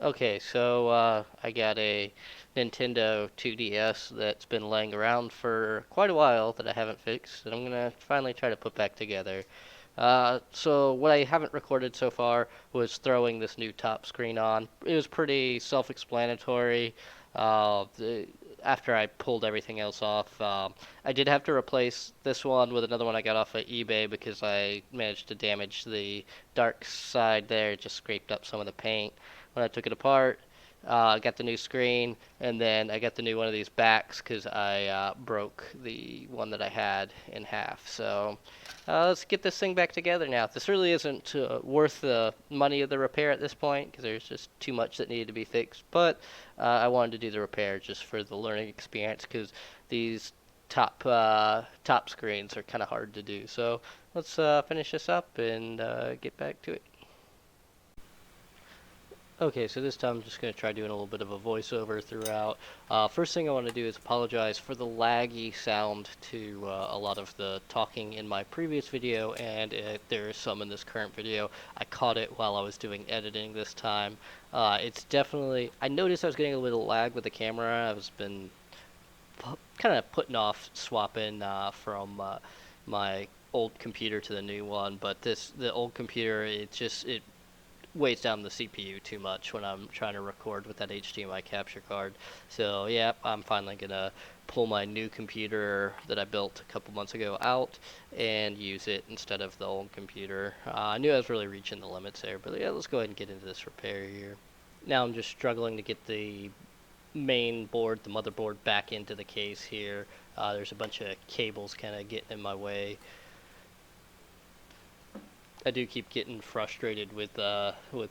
Okay, so I got a Nintendo 2DS that's been laying around for quite a while that I haven't fixed, and I'm gonna finally try to put back together. So what I haven't recorded so far was throwing this new top screen on. It was pretty self-explanatory. After I pulled everything else off, I did have to replace this one with another one I got off of eBay because I managed to damage the dark side there. It just scraped up some of the paint when I took it apart. I got the new screen, and then I got the new one of these backs because I broke the one that I had in half. So let's get this thing back together now. This really isn't worth the money of the repair at this point because there's just too much that needed to be fixed. But I wanted to do the repair just for the learning experience because these top screens are kind of hard to do. So let's finish this up and get back to it. Okay, so this time I'm just going to try doing a little bit of a voiceover throughout. First thing I want to do is apologize for the laggy sound to a lot of the talking in my previous video, and there is some in this current video. I caught it while I was doing editing this time. It's definitely, I noticed I was getting a little lag with the camera. I've been kind of putting off swapping from my old computer to the new one, but the old computer, it weighs down the CPU too much when I'm trying to record with that HDMI capture card. So yeah, I'm finally gonna pull my new computer that I built a couple months ago out and use it instead of the old computer. I knew I was really reaching the limits there, but yeah, let's go ahead and get into this repair here. Now I'm just struggling to get the main board, the motherboard, back into the case here. There's a bunch of cables kind of getting in my way. I do keep getting frustrated with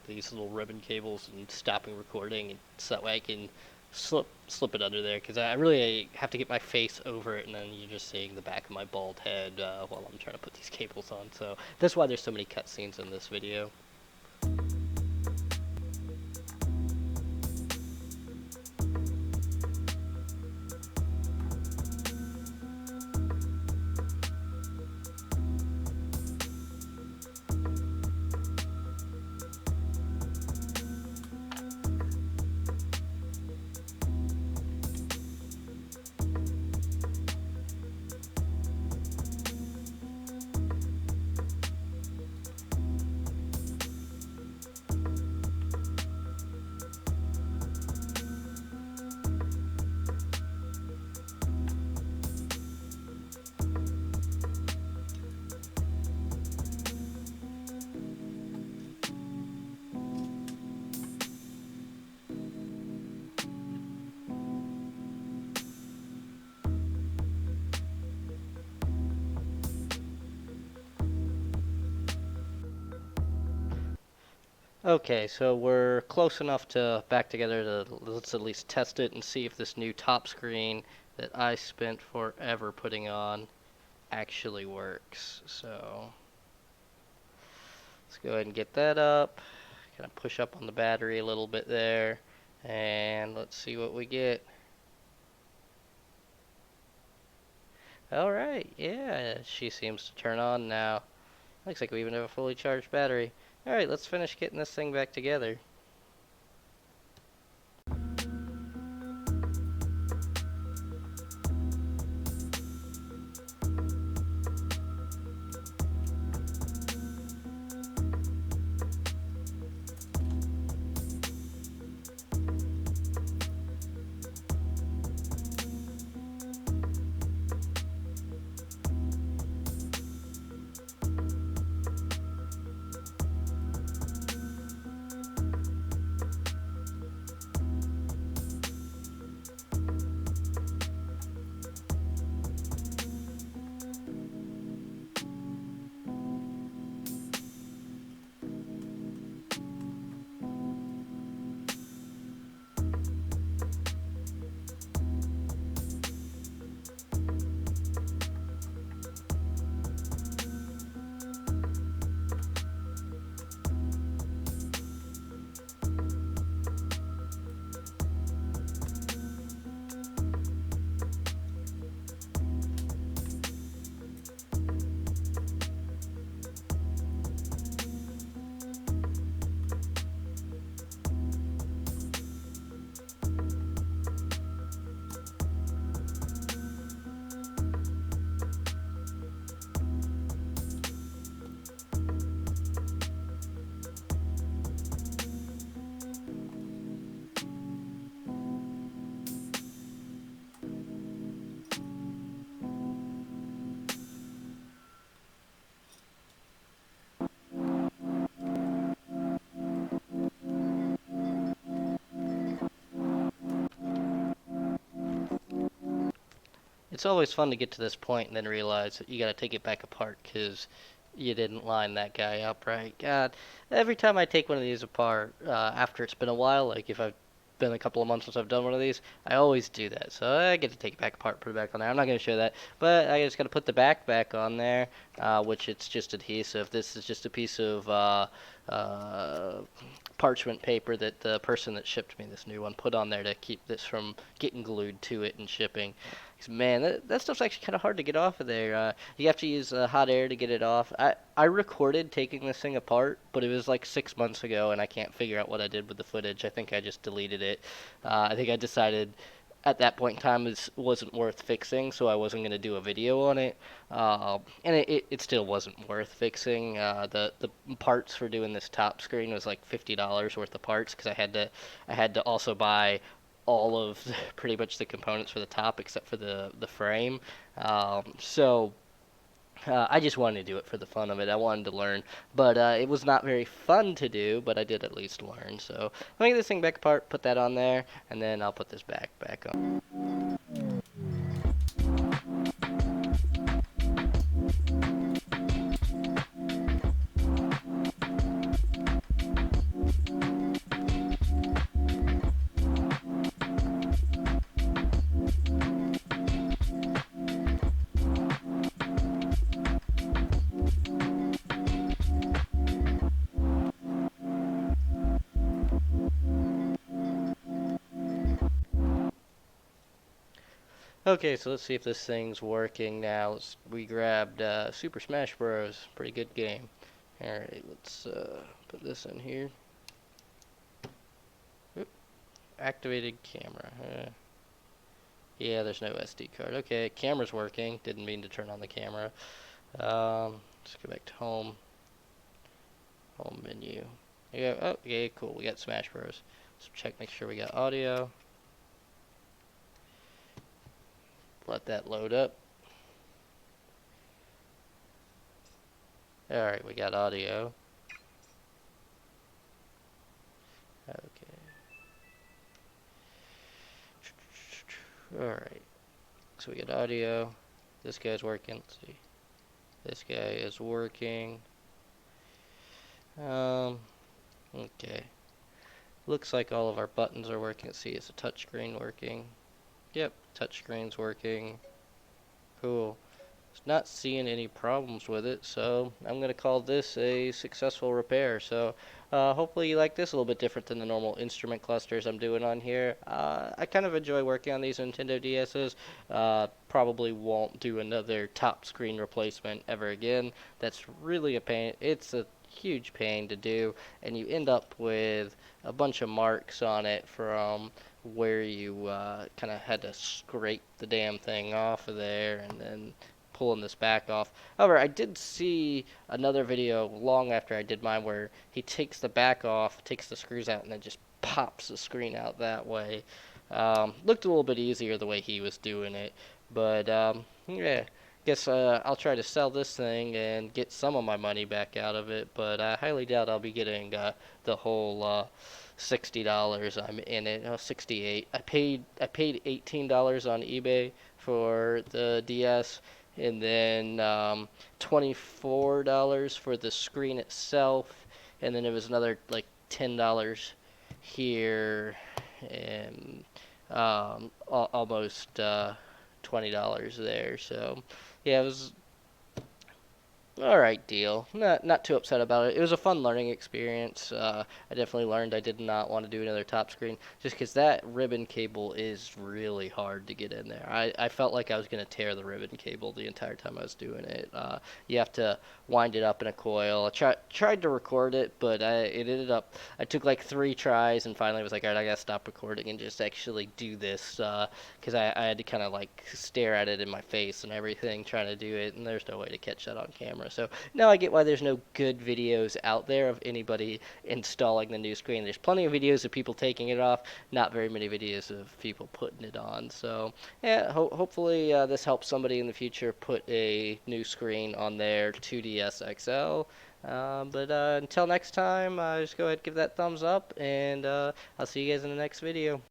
these little ribbon cables and stopping recording, and so that way I can slip it under there because I really have to get my face over it, and then you're just seeing the back of my bald head while I'm trying to put these cables on. So that's why there's so many cutscenes in this video. Okay, so we're close enough to back together to let's at least test it and see if this new top screen that I spent forever putting on actually works. So let's go ahead and get that up. Kind of push up on the battery a little bit there, and let's see what we get. All right, yeah, she seems to turn on now. Looks like we even have a fully charged battery. All right, let's finish getting this thing back together. It's always fun to get to this point and then realize that you got to take it back apart because you didn't line that guy up right. God, every time I take one of these apart, after it's been a while, like if I've been a couple of months since I've done one of these, I always do that. So I get to take it back apart, put it back on there. I'm not going to show that, but I just got to put the back on there, which it's just adhesive. This is just a piece of uh, parchment paper that the person that shipped me this new one put on there to keep this from getting glued to it and shipping. 'Cause, man, that stuff's actually kind of hard to get off of there. You have to use hot air to get it off. I recorded taking this thing apart, but it was like 6 months ago, and I can't figure out what I did with the footage. I think I just deleted it. I think I decided at that point in time it wasn't worth fixing, so I wasn't going to do a video on it. And it still wasn't worth fixing. The parts for doing this top screen was like $50 worth of parts because I had to also buy all of pretty much the components for the top except for the frame. I just wanted to do it for the fun of it. I wanted to learn, but it was not very fun to do. But I did at least learn. So let me get this thing back apart, put that on there, and then I'll put this back on. Okay, so let's see if this thing's working now. We grabbed Super Smash Bros. Pretty good game. Alright, let's put this in here. Oop, activated camera. Yeah, there's no SD card. Okay, camera's working. Didn't mean to turn on the camera. Let's go back to home. Home menu. Yeah, oh, yeah, cool. We got Smash Bros. So check, make sure we got audio. Let that load up. Alright, we got audio. Okay. Alright. So we got audio. This guy's working. Let's see. This guy is working. Okay. Looks like all of our buttons are working. Let's see, is the touchscreen working? Yep, touchscreen's working. Cool. Not seeing any problems with it, so I'm going to call this a successful repair. So hopefully you like this a little bit different than the normal instrument clusters I'm doing on here. I kind of enjoy working on these Nintendo DS's. Probably won't do another top screen replacement ever again. That's really a pain. It's a huge pain to do, and you end up with a bunch of marks on it from where you kind of had to scrape the damn thing off of there and then pulling this back off. However, I did see another video long after I did mine where he takes the back off, takes the screws out, and then just pops the screen out that way. Looked a little bit easier the way he was doing it, but yeah. Guess I'll try to sell this thing and get some of my money back out of it, but I highly doubt I'll be getting the whole $60 I'm in it. 68. I paid $18 on eBay for the DS, and then $24 for the screen itself, and then it was another like $10 here, and almost $20 there. So yeah, it was alright deal. Not too upset about it. It was a fun learning experience. I definitely learned I did not want to do another top screen just because that ribbon cable is really hard to get in there. I felt like I was going to tear the ribbon cable the entire time I was doing it. You have to wind it up in a coil. I tried to record it, but it ended up, I took like 3 tries and finally was like, alright, I got to stop recording and just actually do this because I had to kind of like stare at it in my face and everything trying to do it, and there's no way to catch that on camera. So now I get why there's no good videos out there of anybody installing the new screen. There's plenty of videos of people taking it off, not very many videos of people putting it on. So yeah, hopefully this helps somebody in the future put a new screen on their 2DS XL. But until next time, just go ahead and give that thumbs up, and I'll see you guys in the next video.